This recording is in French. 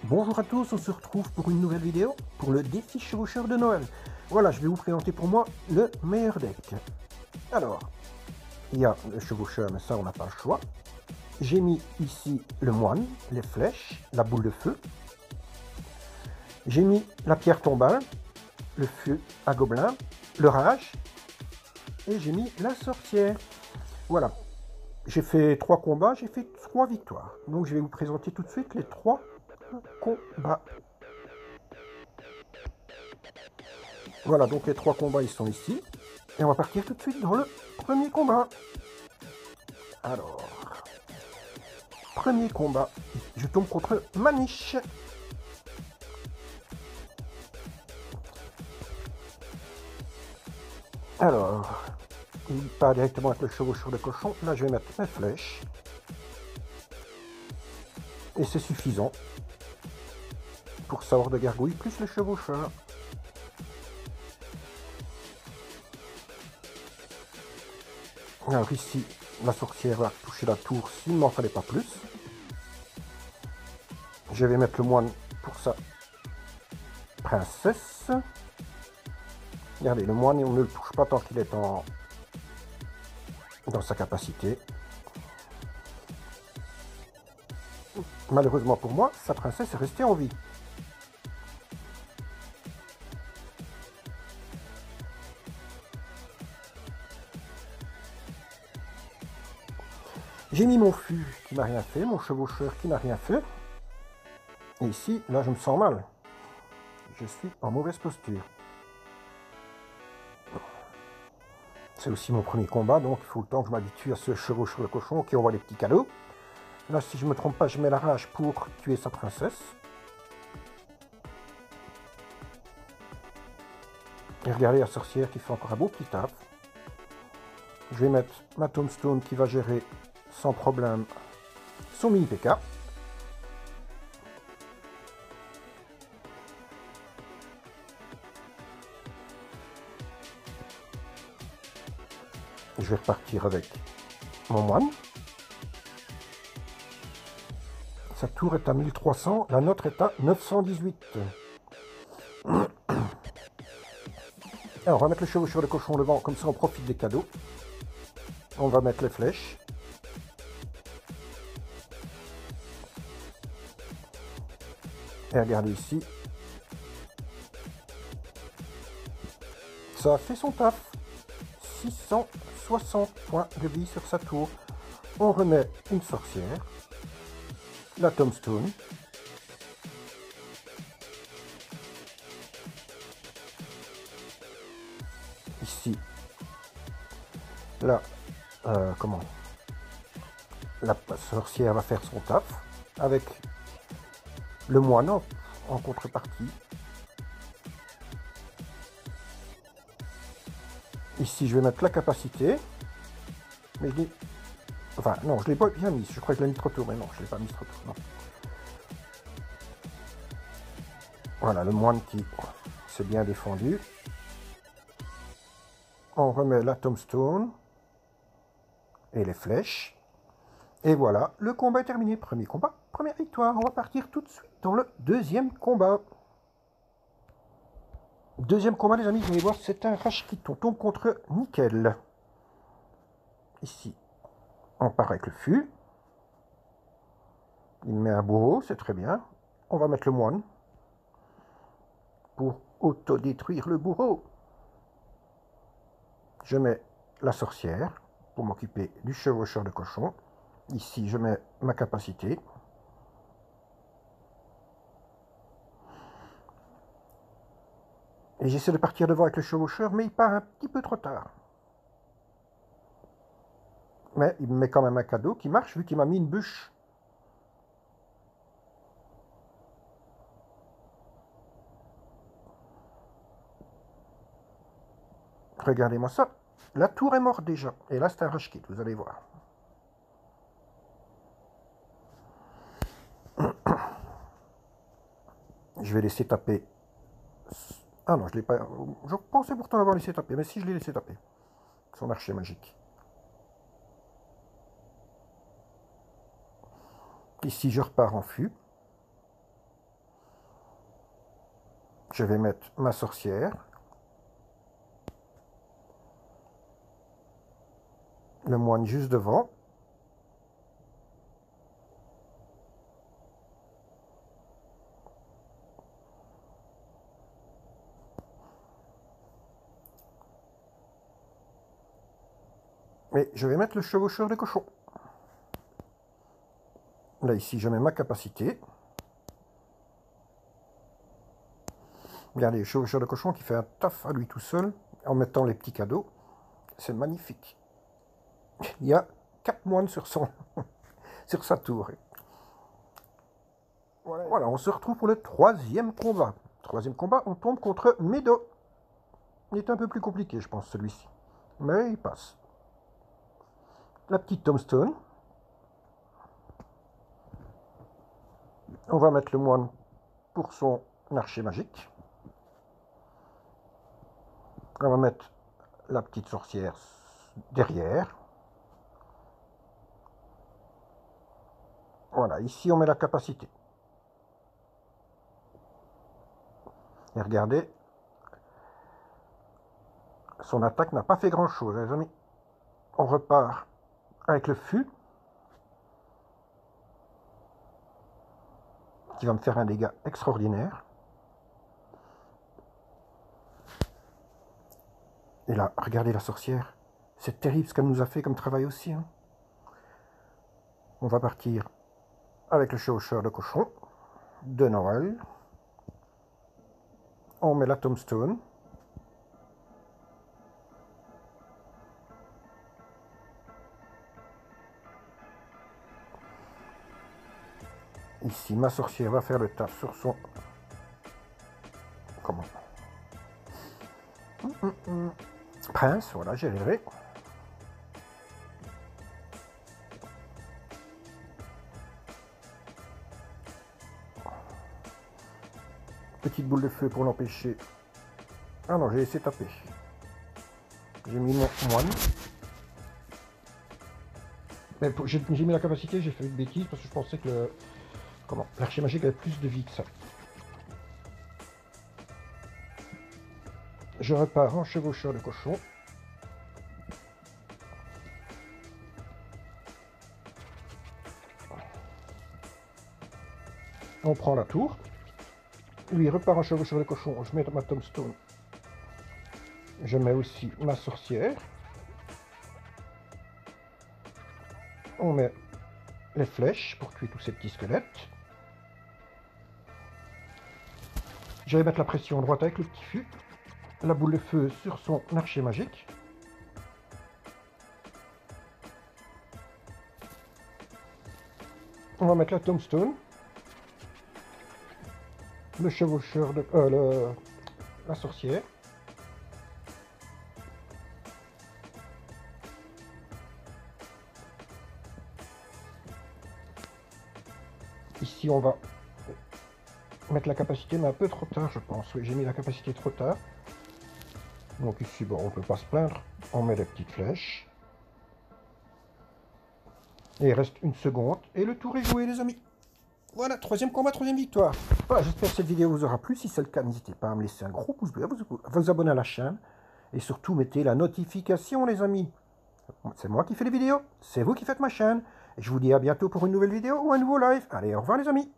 Bonjour à tous, on se retrouve pour une nouvelle vidéo pour le défi chevaucheur de Noël. Voilà, je vais vous présenter pour moi le meilleur deck. Alors, il y a le chevaucheur, mais ça on n'a pas le choix. J'ai mis ici le moine, les flèches, la boule de feu. J'ai mis la pierre tombale, le feu à gobelin, le rage. Et j'ai mis la sorcière. Voilà, j'ai fait 3 combats, j'ai fait 3 victoires. Donc je vais vous présenter tout de suite les 3 combats. Voilà, donc les 3 combats ils sont ici. Et on va partir tout de suite dans le premier combat. Alors, premier combat, je tombe contre Maniche. Alors, il part directement avec le chevaucheur de cochon. Là, je vais mettre mes flèches. Et c'est suffisant pour savoir de gargouille plus le chevaucheur. Alors ici, la sorcière va toucher la tour s'il ne m'en fallait pas plus. Je vais mettre le moine pour sa princesse. Regardez, le moine, on ne le touche pas tant qu'il est dans sa capacité. Malheureusement pour moi, sa princesse est restée en vie. J'ai mis mon fût qui n'a rien fait, mon chevaucheur qui n'a rien fait. Et ici, là, je me sens mal. Je suis en mauvaise posture. C'est aussi mon premier combat, donc il faut le temps que je m'habitue à ce chevaucheur de cochon qui envoie des petits cadeaux. Là, si je ne me trompe pas, je mets la rage pour tuer sa princesse. Et regardez la sorcière qui fait encore un beau petit taf. Je vais mettre ma tombstone qui va gérer sans problème son mini PK. Je vais repartir avec mon moine. Sa tour est à 1300, la nôtre est à 918. Alors on va mettre le chevaucheur de cochon devant, comme ça on profite des cadeaux. On va mettre les flèches. Et regardez ici. Ça a fait son taf. 660 points de vie sur sa tour. On remet une sorcière. La tombstone. Ici. Là. Comment? La sorcière va faire son taf. Avec le moine en contrepartie. Ici, je vais mettre la capacité. Mais je l'ai... Enfin, non, je l'ai pas bien mis. Je crois que je l'ai mis trop tôt, mais non, je l'ai pas mis trop tôt. Non. Voilà, le moine qui s'est bien défendu. On remet la tombstone. Et les flèches. Et voilà, le combat est terminé. Premier combat, première victoire. On va partir tout de suite dans le deuxième combat. Deuxième combat, les amis, vous allez voir, c'est un rage kit. On tombe contre Nickel. Ici, on part avec le fût. Il met un bourreau, c'est très bien. On va mettre le moine pour autodétruire le bourreau. Je mets la sorcière pour m'occuper du chevaucheur de cochon. Ici, je mets ma capacité. Et j'essaie de partir devant avec le chevaucheur, mais il part un petit peu trop tard. Mais il me met quand même un cadeau qui marche, vu qu'il m'a mis une bûche. Regardez-moi ça. La tour est morte déjà. Et là, c'est un rush kit, vous allez voir. Je vais laisser taper. Ah non, je l'ai pas. Je pensais pourtant l'avoir laissé taper, mais si je l'ai laissé taper. Son archer magique. Ici, je repars en fût. Je vais mettre ma sorcière. Le moine juste devant. Et je vais mettre le chevaucheur de cochon. Là, ici, je mets ma capacité. Regardez, le chevaucheur de cochon qui fait un taf à lui tout seul, en mettant les petits cadeaux. C'est magnifique. Il y a 4 moines sur sur sa tour. Voilà, on se retrouve pour le 3e combat. 3e combat, on tombe contre Medo. Il est un peu plus compliqué, je pense, celui-ci. Mais il passe. La petite tombstone. On va mettre le moine pour son archer magique. On va mettre la petite sorcière derrière. Voilà, ici on met la capacité. Et regardez, son attaque n'a pas fait grand chose, les amis. On repart avec le fût, qui va me faire un dégât extraordinaire. Et là, regardez la sorcière. C'est terrible ce qu'elle nous a fait comme travail aussi. Hein. On va partir avec le chevaucheur de cochon de Noël. On met la tombstone. Ici, ma sorcière va faire le taf sur son... Comment? Prince, voilà, j'y arriverai. Petite boule de feu pour l'empêcher. Ah non, j'ai laissé taper. J'ai mis mon moine. Mais j'ai mis la capacité, j'ai fait une bêtise parce que je pensais que l'archer magique avait plus de vie que ça. Je repars en chevaucheur de cochon. On prend la tour. Lui repart en chevaucheur de cochon. Je mets ma tombstone. Je mets aussi ma sorcière. On met les flèches pour tuer tous ces petits squelettes. Je vais mettre la pression droite avec le petit fût. La boule de feu sur son archer magique. On va mettre la tombstone. Le chevaucheur de... la sorcière. Ici, on va mettre la capacité, mais un peu trop tard, je pense. Oui, j'ai mis la capacité trop tard. Donc ici, bon, on ne peut pas se plaindre. On met les petites flèches. Et il reste une seconde. Et le tour est joué, les amis. Voilà, 3e combat, 3e victoire. Voilà, j'espère que cette vidéo vous aura plu. Si c'est le cas, n'hésitez pas à me laisser un gros pouce bleu, à vous abonner à la chaîne. Et surtout, mettez la notification, les amis. C'est moi qui fais les vidéos. C'est vous qui faites ma chaîne. Et je vous dis à bientôt pour une nouvelle vidéo ou un nouveau live. Allez, au revoir, les amis.